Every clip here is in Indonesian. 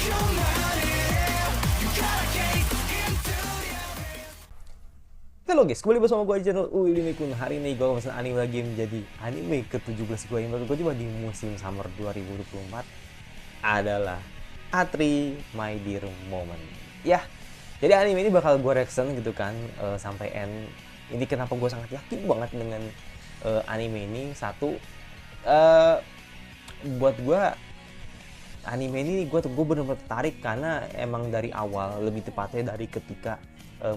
Halo guys, kembali bersama gue di channel Willy Mikun. Hari ini gue pesan anime lagi menjadi anime ke-17 gue yang baru gue coba di musim summer 2024 adalah Atri My Dear Moment. Ya, jadi anime ini bakal gue reaction gitu kan sampai end. Ini kenapa gue sangat yakin banget dengan anime ini. Satu, eh, buat gue anime ini gue bener-bener tertarik karena emang dari awal, lebih tepatnya dari ketika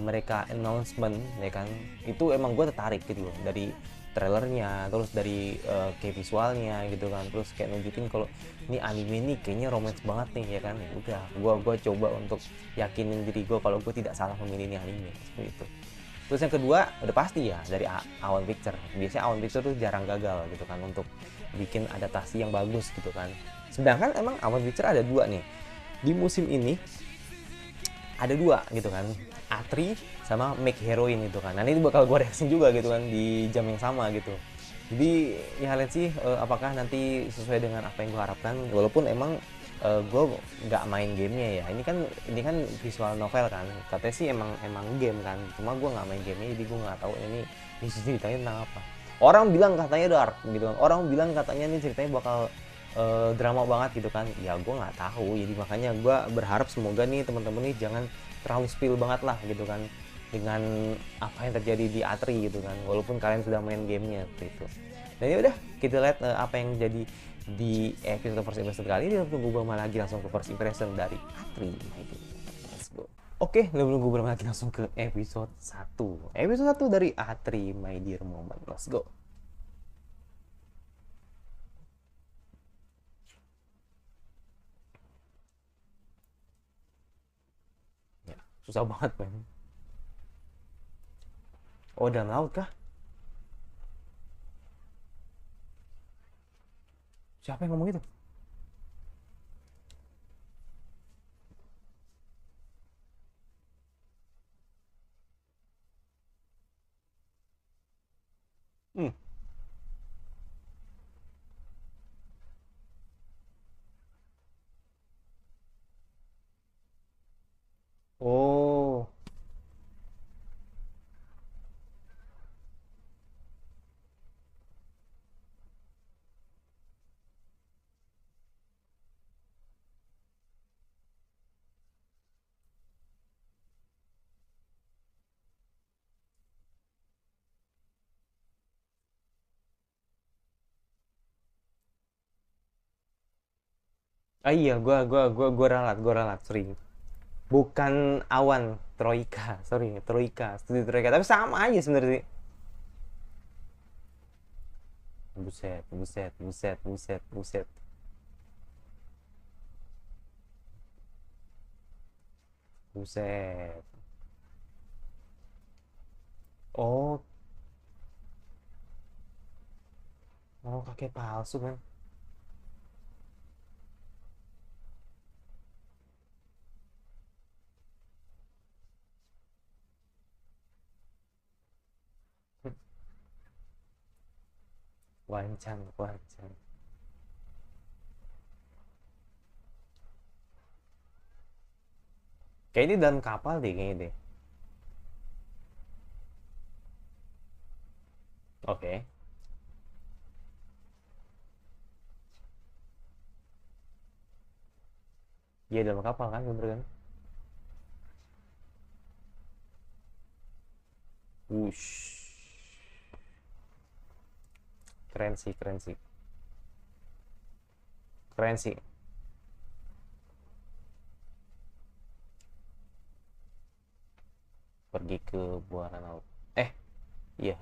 mereka announcement ya kan, itu emang gue tertarik gitu loh, dari trailernya, terus dari kayak visualnya gitu kan, terus kayak nunjukin kalau ini anime ini kayaknya romance banget nih ya kan. Ya udah, gue coba untuk yakinin diri gue kalau gue tidak salah memilih ini anime seperti itu. Terus yang kedua, udah pasti ya dari Awan Picture. Biasanya Awan Picture tuh jarang gagal gitu kan untuk bikin adaptasi yang bagus gitu kan. Sedangkan emang Awan Picture ada dua nih. Di musim ini ada dua gitu kan. Atri sama Make Heroine gitu kan. Nah ini bakal gue reaction juga gitu kan di jam yang sama gitu. Jadi ya lihat sih apakah nanti sesuai dengan apa yang gue harapkan. Walaupun emang gue nggak main gamenya ya. Ini kan visual novel kan. Katanya sih emang emang game kan. Cuma gue nggak main gamenya, jadi gue nggak tahu ini ceritanya tentang apa. Orang bilang katanya dark gitu kan. Orang bilang katanya ini ceritanya bakal drama banget gitu kan. Ya gue nggak tahu, jadi makanya gue berharap semoga nih teman-teman nih jangan terlalu spill banget lah gitu kan dengan apa yang terjadi di Atri gitu kan, walaupun kalian sudah main gamenya seperti itu. Dan ya udah, kita lihat apa yang jadi di episode first impression kali ini. Tunggu gue lagi langsung ke first impression dari Atri. Let's go. Oke, belum gue lagi langsung ke episode 1. Episode 1 dari Atri My Dear Moment. Let's go. Ya, susah banget men. Oh, dalam laut kah? Siapa yang ngomong itu? Hmm. Oh. Ah iya, gua ralat, sorry. Bukan awan, Troika, sorry, Troika, studi Troika, tapi sama aja sebenarnya sih. Buset, buset, buset, buset, buset, buset. Oh, oh kakek palsu kan? Wancan, wancan. Kayak ini dalam kapal deh kayaknya deh. Oke. Iya dalam kapal kan, bener kan? Wush. Keren sih, keren sih. Keren sih. Pergi ke buana laut. Eh, iya.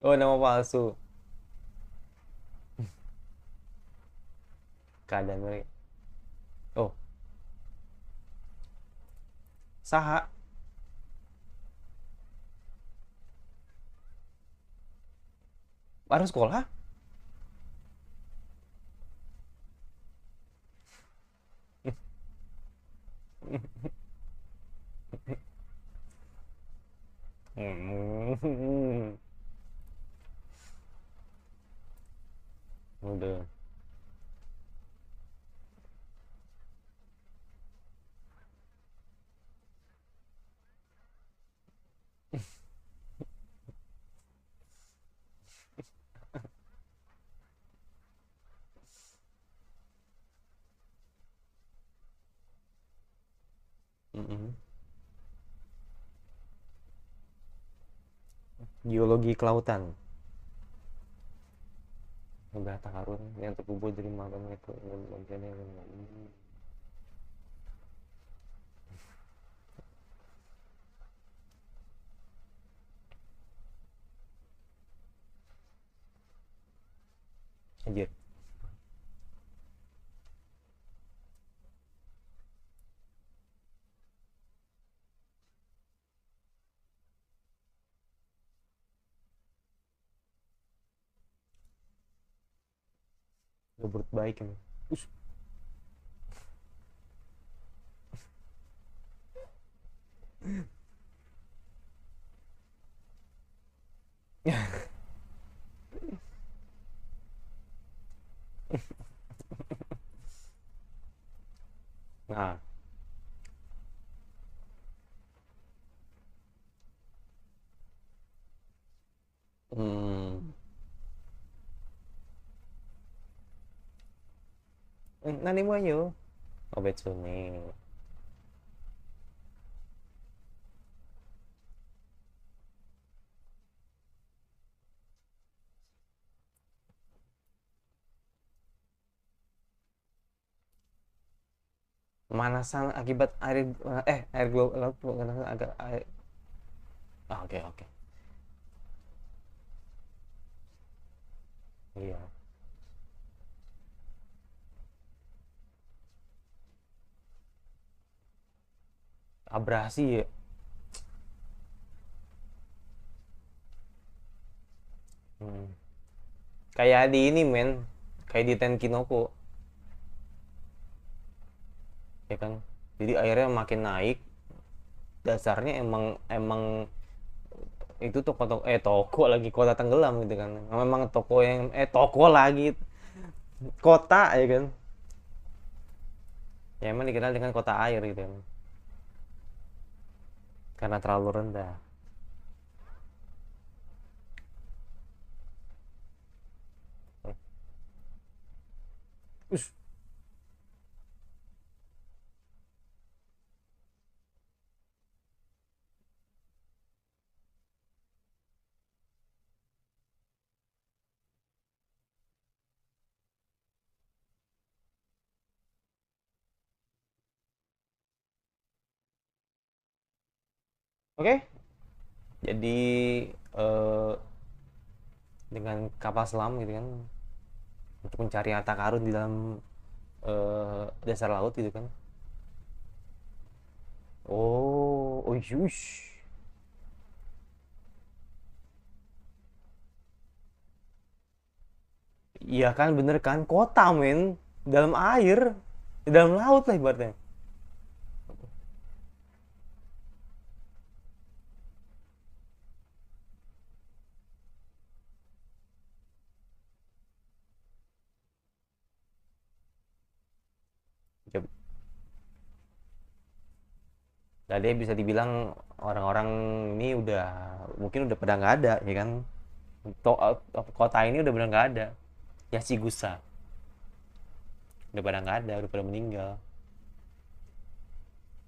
Oh, nama palsu. Keadaan mereka. Oh, saha. Baru sekolah? Hmm. Udah. Mm-mm. Geologi kelautan. Udah takarun yang terkubur dari malam itu. Bagiannya. Anjir. Gak baik emang. Us. Nah. Hmm. Nani mo yo? Obetsune. Pemanasan akibat air laut agak air. Ah, oke oke. Iya. Abrasi ya. Hmm. Kayak di ini men, kayak di Tenkinoko, ya kan? Jadi airnya makin naik, dasarnya emang emang itu toko lagi kota tenggelam gitu kan. Memang toko yang toko lagi kota ya kan. Ya emang dikenal dengan kota air gitu kan. Karena terlalu rendah. Us. Oke, jadi eh, dengan kapal selam gitu kan untuk mencari harta karun di dalam dasar laut gitu kan. Oh, oh yush. Iya kan bener kan kota men dalam air di dalam laut lah ibaratnya. Ya, jadi bisa dibilang orang-orang ini udah mungkin udah pada nggak ada ya kan. Kota ini udah benar nggak ada. Ya si Gusa udah pada nggak ada, udah pada meninggal.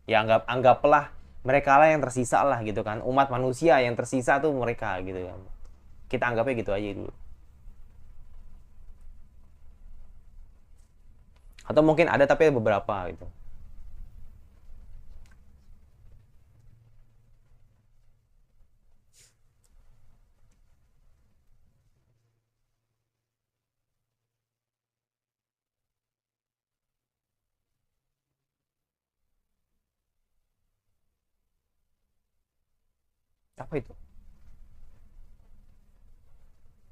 Ya anggaplah mereka lah yang tersisa lah gitu kan. Umat manusia yang tersisa tuh mereka gitu kan. Kita anggapnya gitu aja dulu. Atau mungkin ada tapi ada beberapa gitu. Apa itu?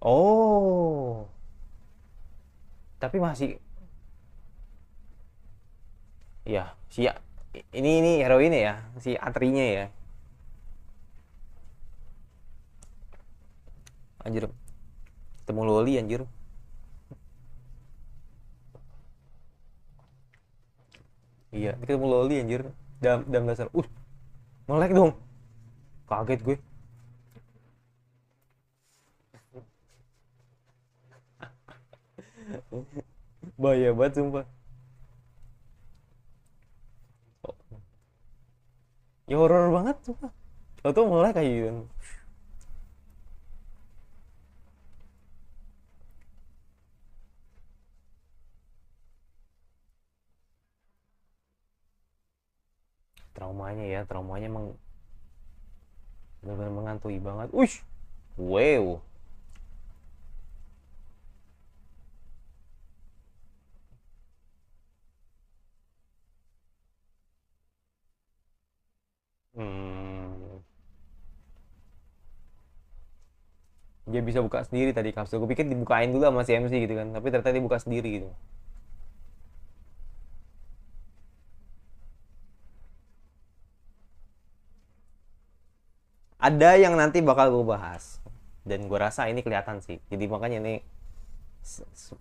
Oh, tapi masih, ya si, ini hero ini ya, si Atrinya ya. Anjir, ketemu Loli anjir. Iya, ini ketemu Loli anjir. Dalam dasar. Melek dong. Kaget gue. Bahaya banget sumpah. Ya horor banget sumpah. Tau-tau melek kayak gitu. Traumanya ya, traumanya emang benar-benar mengantui banget. Uish. Wow. Hmm. Dia bisa buka sendiri tadi kapsul. Gue pikir dibukain dulu sama si MC gitu kan. Tapi ternyata dia buka sendiri gitu. Ada yang nanti bakal gue bahas. Dan gue rasa ini kelihatan sih. Jadi makanya ini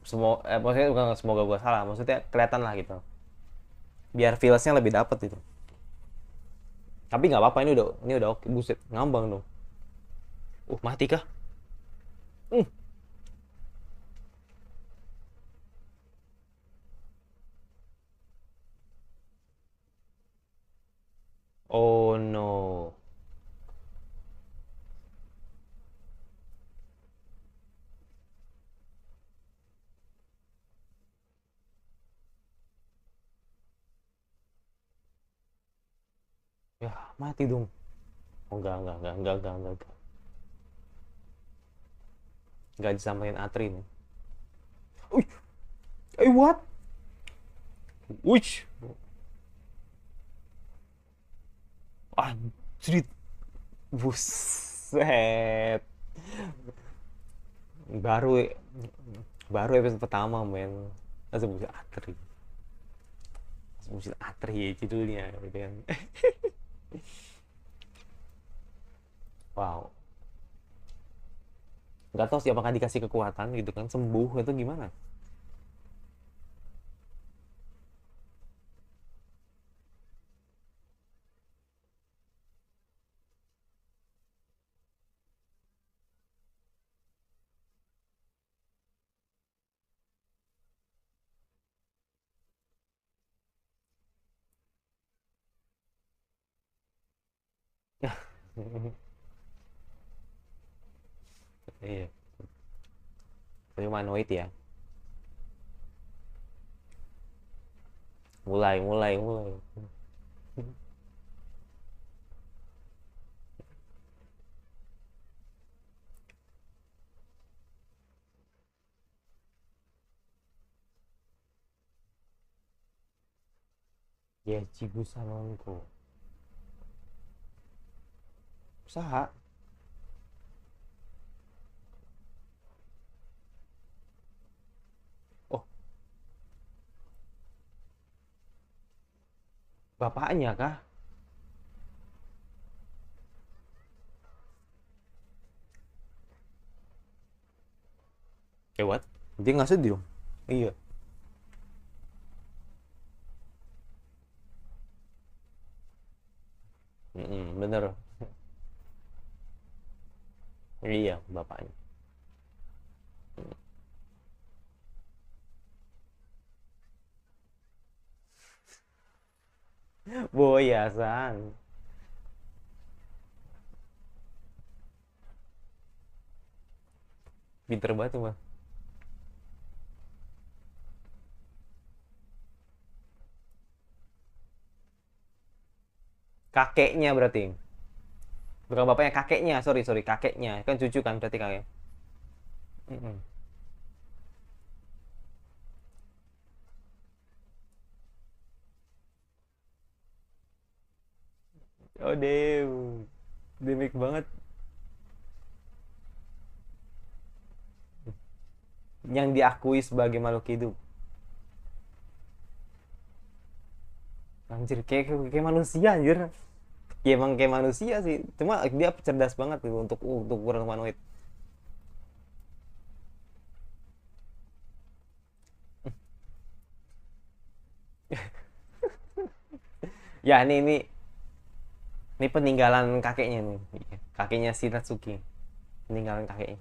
semua, maksudnya bukan semoga gue salah. Maksudnya kelihatan lah gitu. Biar feelsnya lebih dapet gitu. Tapi nggak apa-apa, ini udah oke. Buset, ngambang dong. Mati kah? Uh, oh no. Ya, mati dong. Oh, enggak. Enggak disampaikan Atri nih. Wih, what? Wih, anjrit. Buset. Baru baru episode pertama, men. Langsung bisa Atri. Langsung bisa Atri judulnya gitu kan. Wow. Nggak tahu sih apakah dikasih kekuatan gitu kan, sembuh itu gimana. Iya, humanoid ya. Mulai. Ya, Jibusanonko. Usaha. Oh, bapaknya kah? What? Dia nggak sedih dong. Iya. Bener. Iya, bapaknya. Boyasan. Pinter banget tuh, mah. Kakeknya berarti. Bukan bapaknya, kakeknya. Sorry, kakeknya. Kan cucu kan berarti kakek. Mm-mm. Oh, damn. Demik banget. yang diakui sebagai makhluk hidup. Anjir, kayak manusia anjir. Ya emang kayak manusia sih, cuma dia cerdas banget tuh untuk ukuran humanoid. Ya ini peninggalan kakeknya nih, kakeknya si Natsuki, peninggalan kakeknya.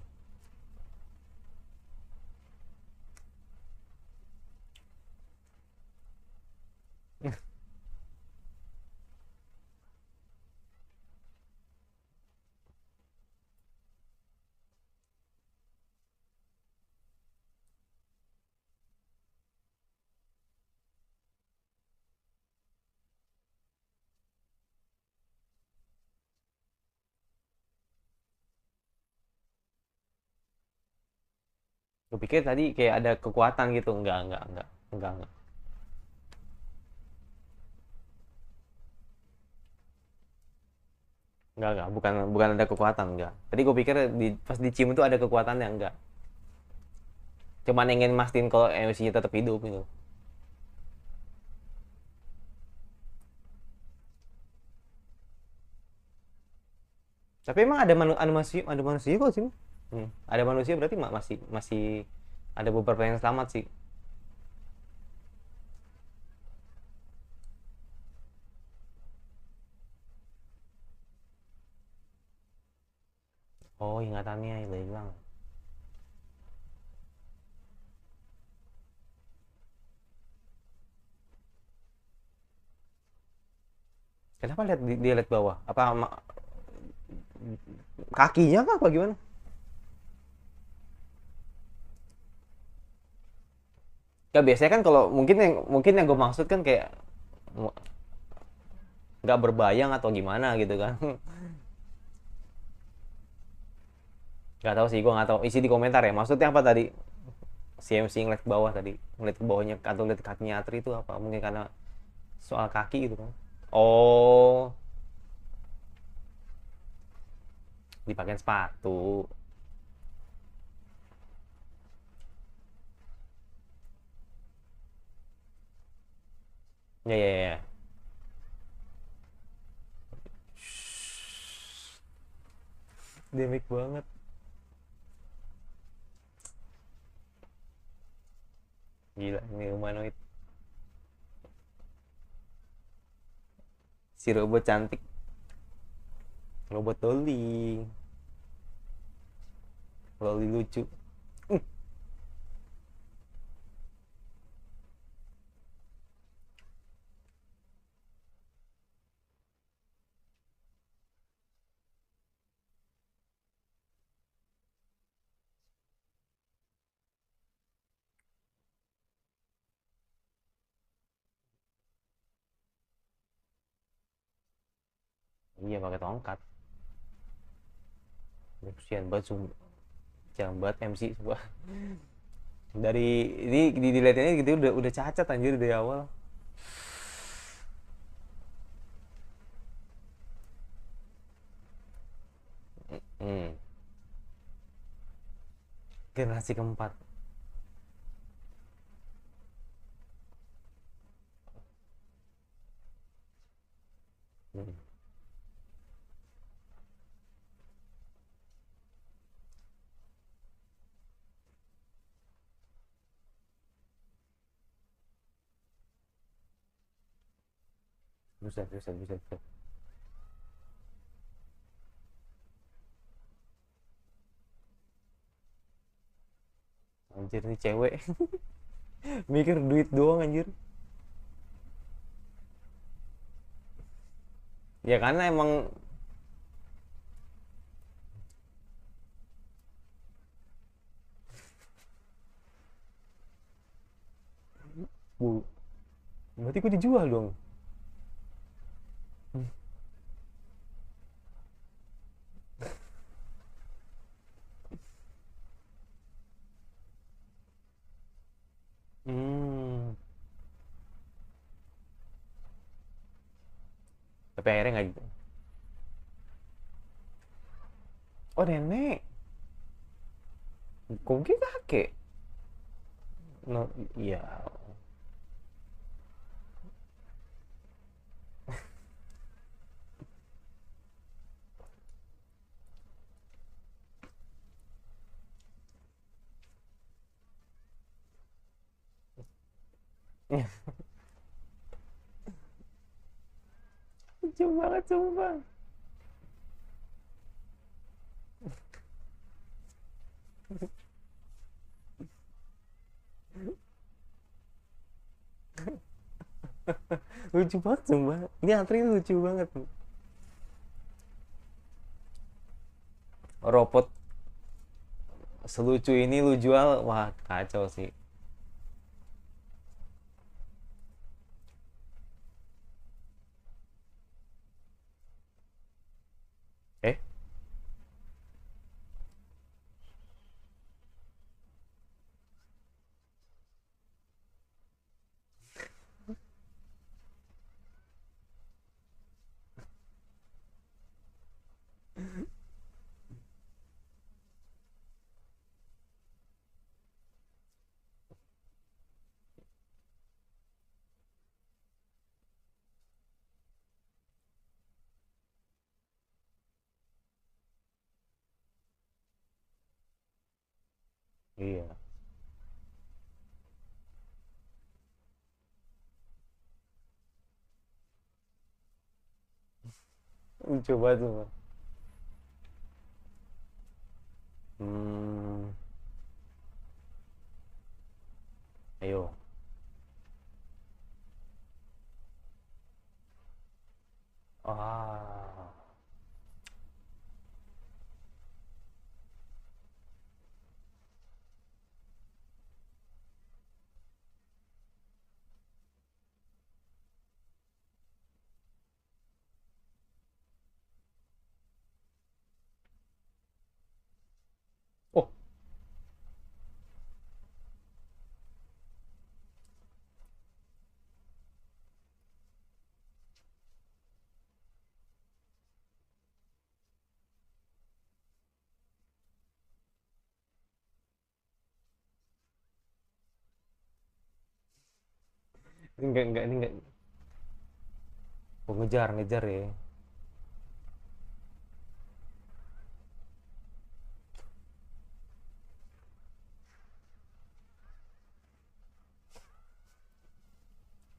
Gue pikir tadi kayak ada kekuatan gitu, enggak. Enggak, bukan bukan ada kekuatan, enggak. Tadi gue pikir pas dicium itu ada kekuatannya, enggak. Cuman ingin mastiin kalau emosinya tetap hidup gitu. Tapi emang ada manusia kok sih. Ada manusia berarti masih masih ada beberapa yang selamat sih. Oh, ingatannya hilang. Kenapa dia lihat bawah? Apa kakinya kah apa gimana? Gak, biasanya kan kalau mungkin yang gue maksud kan kayak nggak berbayang atau gimana gitu kan. Nggak tahu sih, gue nggak tahu isi di komentar ya, maksudnya apa tadi. CMC ngeliat ke bawah tadi, ngeliat ke bawahnya atau ngeliat kakinya Atri itu apa, mungkin karena soal kaki gitu kan. Oh, dipakai sepatu. Ya. Demik banget. Gila, ini humanoid. Si robot cantik. Robot Dolly. Dolly lucu. Iya, pakai tongkat. Kesian banget, jangan banget MC sebuah. Dari ini dilihatnya gitu udah cacat anjir dari awal. Hmm. Generasi keempat. Hmm. Buset. Anjir, nih cewek. Mikir duit doang anjir. Ya karena emang bu berarti gue dijual dong. Hmm. Tapi akhirnya nggak gitu. Oh, nenek. Kok kakek? No, iya. Lucu banget sumpah. Lucu banget sumpah. Ini antri lucu banget. Robot selucu ini lu jual, wah kacau sih. Eh, iya. Lucu banget sumpah. Hmm, ayo. Ah. Oh, enggak ini enggak. Oh, ngejar, ngejar ya.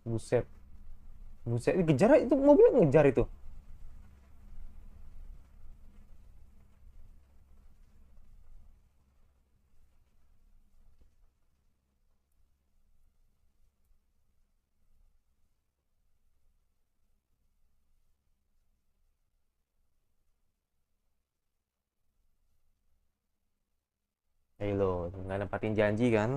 Buset. Buset, ini ngejar itu mobil ngejar itu. Ayo lo, nggak nempatin janji kan?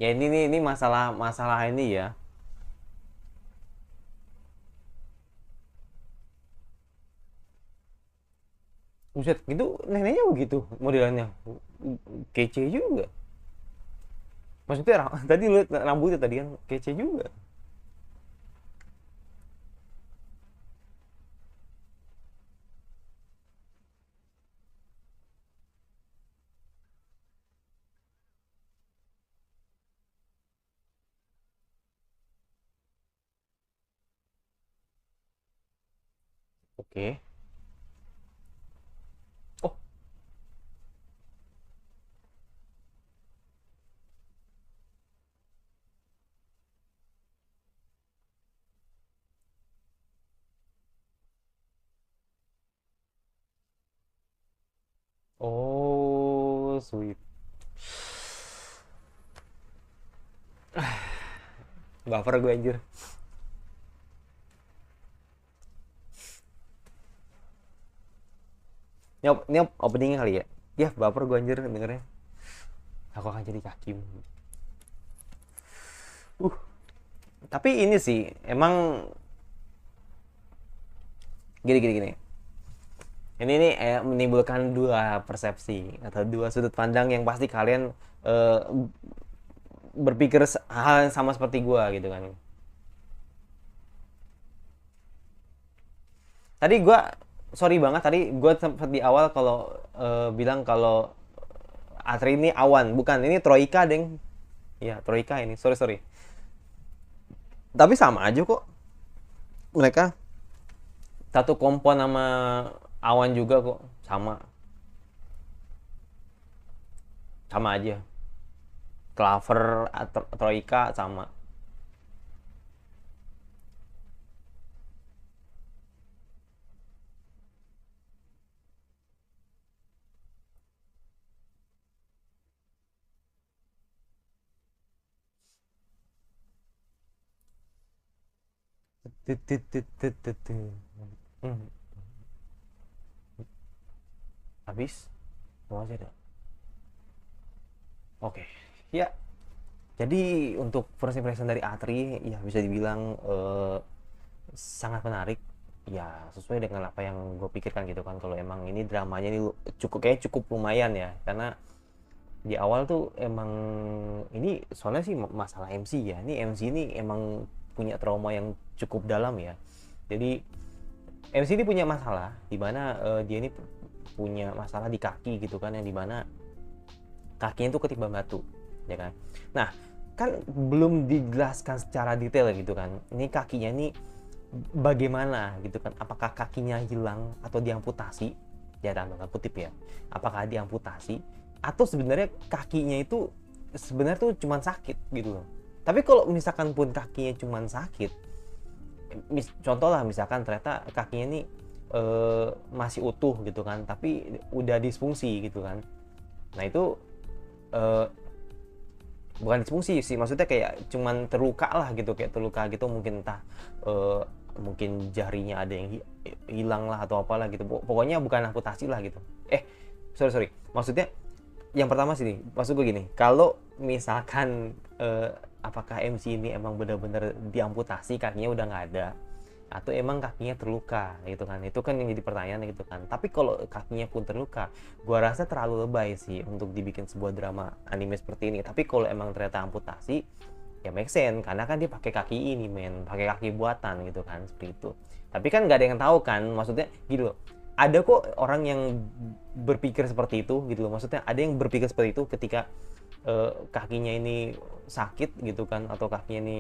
Ya ini masalah masalah ini ya. Buset, gitu neneknya begitu modelannya. Kece juga. Maksudnya tadi lu liat rambutnya tadi kan kece juga. Oke. Oh, oh, sweet. Baper gue anjir. Ini openingnya kali ya. Ya, baper gue anjir dengernya. aku akan jadi kakimu. Tapi ini sih emang gini. Ini menimbulkan dua persepsi atau dua sudut pandang yang pasti kalian eh, berpikir hal yang sama seperti gua gitu kan. Tadi gua sorry banget, tadi gua sempat di awal kalau bilang kalau Atri ini awan, bukan, ini troika deng. Ya troika ini, sorry. Tapi sama aja kok, mereka satu kompon sama awan juga kok, sama aja. Clover, troika sama. Hmm, habis mau aja dah. Oke, ya. Jadi untuk first impression dari Atri, ya bisa dibilang sangat menarik. Ya sesuai dengan apa yang gue pikirkan gitu kan. Kalau emang ini dramanya ini cukup lumayan ya, karena di awal tuh emang ini soalnya sih masalah MC ya. Ini MC ini emang punya trauma yang cukup dalam ya. Jadi MC ini punya masalah di mana dia ini punya masalah di kaki gitu kan, yang dimana kakinya itu ketimpa batu, ya kan. Nah, kan belum dijelaskan secara detail gitu kan. Ini kakinya ini bagaimana gitu kan? Apakah kakinya hilang atau diamputasi? Ya tanda kutip ya. Apakah diamputasi atau sebenarnya kakinya itu sebenarnya tuh cuma sakit gitu loh. Tapi kalau misalkan pun kakinya cuma sakit, contoh lah misalkan ternyata kakinya ini masih utuh gitu kan, tapi udah disfungsi gitu kan. Nah itu eh, bukan disfungsi sih, maksudnya kayak cuman terluka lah gitu, kayak terluka gitu, mungkin entah mungkin jarinya ada yang hilang lah atau apalah gitu, pokoknya bukan amputasi lah gitu. Sorry, maksudnya yang pertama sih nih, maksud gue gini, kalau misalkan apakah MC ini emang benar-benar diamputasi, kakinya udah nggak ada, atau emang kakinya terluka gitu kan, itu kan yang jadi pertanyaan gitu kan. Tapi kalau kakinya pun terluka, gua rasa terlalu lebay sih untuk dibikin sebuah drama anime seperti ini. Tapi kalau emang ternyata amputasi, ya make sense, karena kan dia pakai kaki ini pakai kaki buatan gitu kan, seperti itu. Tapi kan nggak ada yang tahu kan, maksudnya gitu loh, ada kok orang yang berpikir seperti itu gitu loh, maksudnya ada yang berpikir seperti itu ketika kakinya ini sakit gitu kan, atau kakinya ini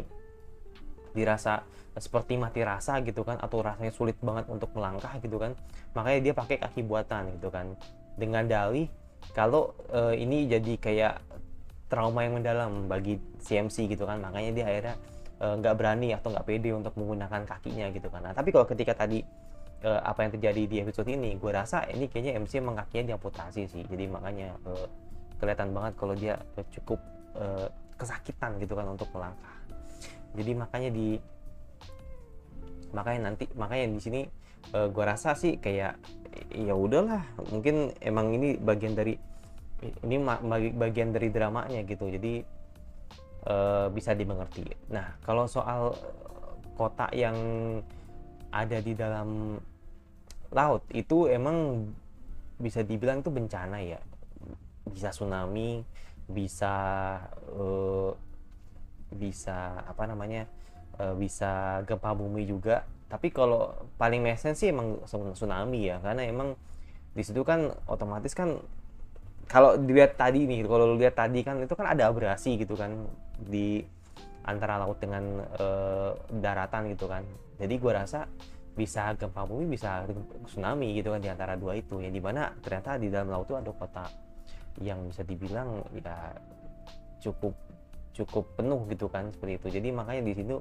dirasa seperti mati rasa gitu kan, atau rasanya sulit banget untuk melangkah gitu kan, makanya dia pakai kaki buatan gitu kan, dengan dalih kalau ini jadi kayak trauma yang mendalam bagi CMC gitu kan, makanya dia akhirnya nggak berani atau nggak pede untuk menggunakan kakinya gitu kan. Nah tapi kalau ketika tadi apa yang terjadi di episode ini, gue rasa ini kayaknya MC emang kakinya diamputasi sih, jadi makanya kelihatan banget kalau dia cukup kesakitan gitu kan untuk melangkah. Jadi makanya di sini gue rasa sih kayak ya udahlah, mungkin emang ini bagian dari dramanya gitu, jadi bisa dimengerti. Nah kalau soal kota yang ada di dalam laut itu emang bisa dibilang itu bencana ya, bisa tsunami, bisa apa namanya, bisa gempa bumi juga. Tapi kalau paling mesen sih emang tsunami ya, karena emang di situ kan otomatis kan, kalau dilihat tadi nih, kalau lihat tadi kan itu kan ada abrasi gitu kan di antara laut dengan daratan gitu kan. Jadi gue rasa bisa gempa bumi, bisa tsunami gitu kan di antara dua itu, yang dimana ternyata di dalam laut itu ada kota yang bisa dibilang ya cukup penuh gitu kan, seperti itu. Jadi makanya di situ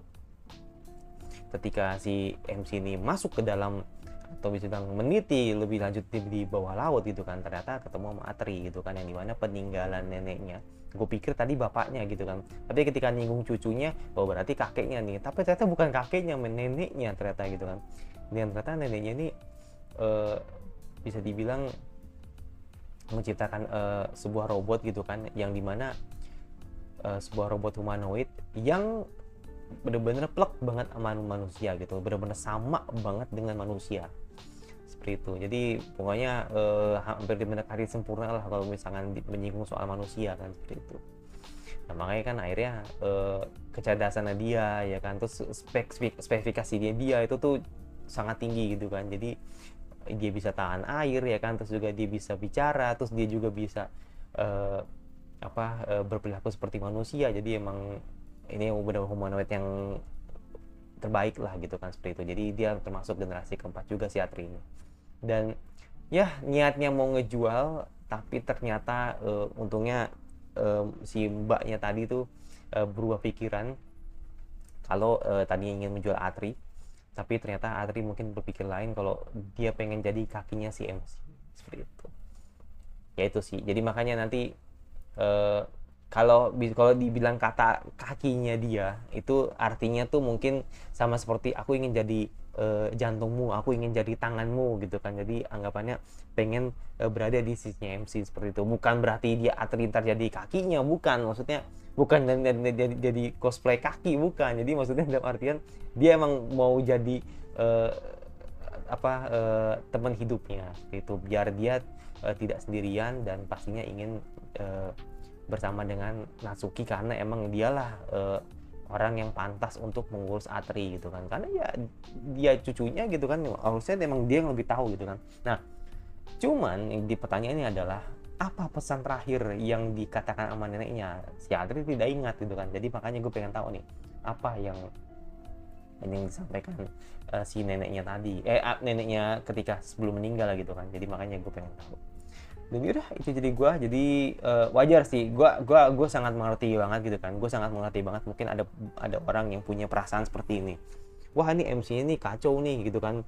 ketika si MC ini masuk ke dalam, atau bisa bilang meniti lebih lanjut di bawah laut gitu kan, ternyata ketemu sama Atri gitu kan, yang dimana peninggalan neneknya, gue pikir tadi bapaknya gitu kan, tapi ketika nyinggung cucunya, oh berarti kakeknya nih, tapi ternyata bukan kakeknya, neneknya ternyata gitu kan. Dan ternyata neneknya ini bisa dibilang menciptakan sebuah robot gitu kan, yang dimana sebuah robot humanoid yang bener-bener plek banget sama manusia gitu, bener-bener sama banget dengan manusia seperti itu. Jadi pokoknya hampir mendekati sempurna lah kalau misalkan menyinggung soal manusia kan, seperti itu. Nah makanya kan akhirnya kecerdasan dia ya kan, terus spesifikasi dia itu tuh sangat tinggi gitu kan. Jadi dia bisa tahan air ya kan, terus juga dia bisa bicara, terus dia juga bisa berperilaku seperti manusia. Jadi emang ini benar humanoid yang terbaik lah gitu kan, seperti itu. Jadi dia termasuk generasi keempat juga si Atri ini. Dan ya niatnya mau ngejual, tapi ternyata untungnya si mbaknya tadi tuh berubah pikiran kalau tadinya ingin menjual Atri, tapi ternyata Atri mungkin berpikir lain kalau dia pengen jadi kakinya si MC seperti itu. Ya itu sih. Jadi makanya nanti kalau dibilang kata kakinya dia itu artinya tuh mungkin sama seperti aku ingin jadi jantungmu, aku ingin jadi tanganmu gitu kan. Jadi anggapannya pengen berada di sisinya MC seperti itu. Bukan berarti dia Atri ntar jadi kakinya, bukan. Maksudnya bukan jadi cosplay kaki, bukan. Jadi maksudnya dalam artian dia emang mau jadi teman hidupnya itu, biar dia tidak sendirian, dan pastinya ingin bersama dengan Natsuki karena emang dialah orang yang pantas untuk mengurus Atri gitu kan, karena ya dia cucunya gitu kan, harusnya emang dia yang lebih tahu gitu kan. Nah cuman yang di pertanyaannya adalah apa pesan terakhir yang dikatakan sama neneknya. Si Atri tidak ingat gitu kan, jadi makanya gue pengen tahu nih apa yang disampaikan si neneknya tadi, neneknya ketika sebelum meninggal gitu kan. Jadi makanya gue pengen tahu. Dan yaudah itu jadi gue, jadi wajar sih, gue sangat mengerti banget gitu kan. Gue sangat mengerti banget mungkin ada orang yang punya perasaan seperti ini. Wah ini MC ini kacau nih gitu kan,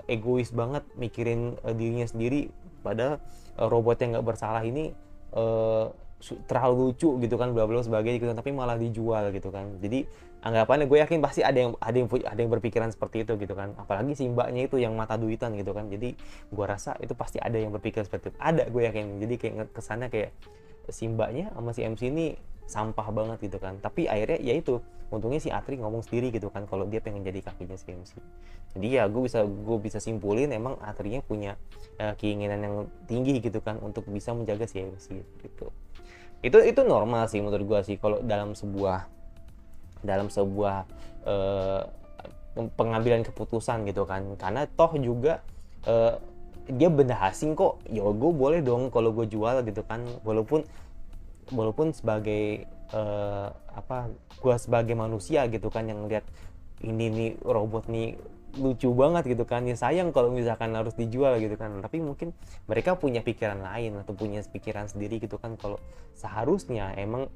egois banget mikirin dirinya sendiri, padahal robot yang nggak bersalah ini terlalu lucu gitu kan, bla bla sebagainya gitu kan, tapi malah dijual gitu kan. Jadi anggapannya gue yakin pasti ada yang berpikiran seperti itu gitu kan, apalagi si mbaknya itu yang mata duitan gitu kan. Jadi gue rasa itu pasti ada yang berpikir seperti itu, ada, gue yakin. Jadi kayak kesannya kayak si mbaknya sama si MC ini sampah banget gitu kan. Tapi akhirnya ya itu, untungnya si Atri ngomong sendiri gitu kan kalau dia pengen jadi kakinya si MC. Jadi ya gue bisa simpulin emang Atrinya punya keinginan yang tinggi gitu kan untuk bisa menjaga si MC gitu. Itu normal sih menurut gue sih kalau dalam sebuah pengambilan keputusan gitu kan, karena toh juga dia benda asing kok, ya gue boleh dong kalau gue jual gitu kan, walaupun sebagai gue sebagai manusia gitu kan yang lihat ini nih robot nih lucu banget gitu kan, ya sayang kalau misalkan harus dijual gitu kan. Tapi mungkin mereka punya pikiran lain atau punya pikiran sendiri gitu kan, kalau seharusnya emang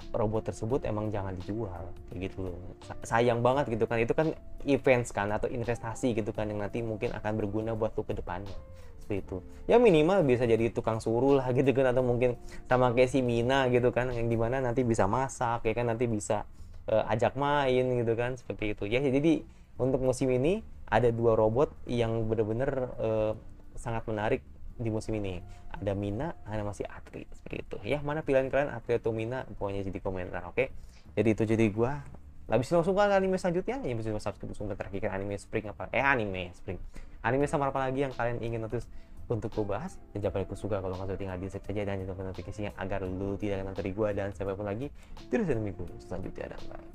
robot tersebut emang jangan dijual kayak gitu loh. Sayang banget gitu kan, itu kan events kan atau investasi gitu kan yang nanti mungkin akan berguna buat tuh ke depannya seperti itu. Ya minimal bisa jadi tukang suruh lah gitu kan, atau mungkin sama kayak si Mina gitu kan, yang dimana nanti bisa masak ya kan, nanti bisa ajak main gitu kan, seperti itu ya. Jadi untuk musim ini ada 2 robot yang benar-benar sangat menarik di musim ini. Ada Mina, ada masih Atri seperti itu ya. Mana pilihan kalian, Atri atau Mina? Pokoknya jadi komentar, oke? Jadi itu jadi gua. Habis langsung ke anime selanjutnya, ya bisa subscribe langsung terakhir anime Spring anime sama apa lagi yang kalian ingin notice untuk gue bahas. Dan jangan lupa suka kalau nggak suka tinggal di subscribe saja dan nyalakan notifikasinya agar lu tidak kena dari gua. Dan sampai jumpa lagi di anime gue selanjutnya, dan bye.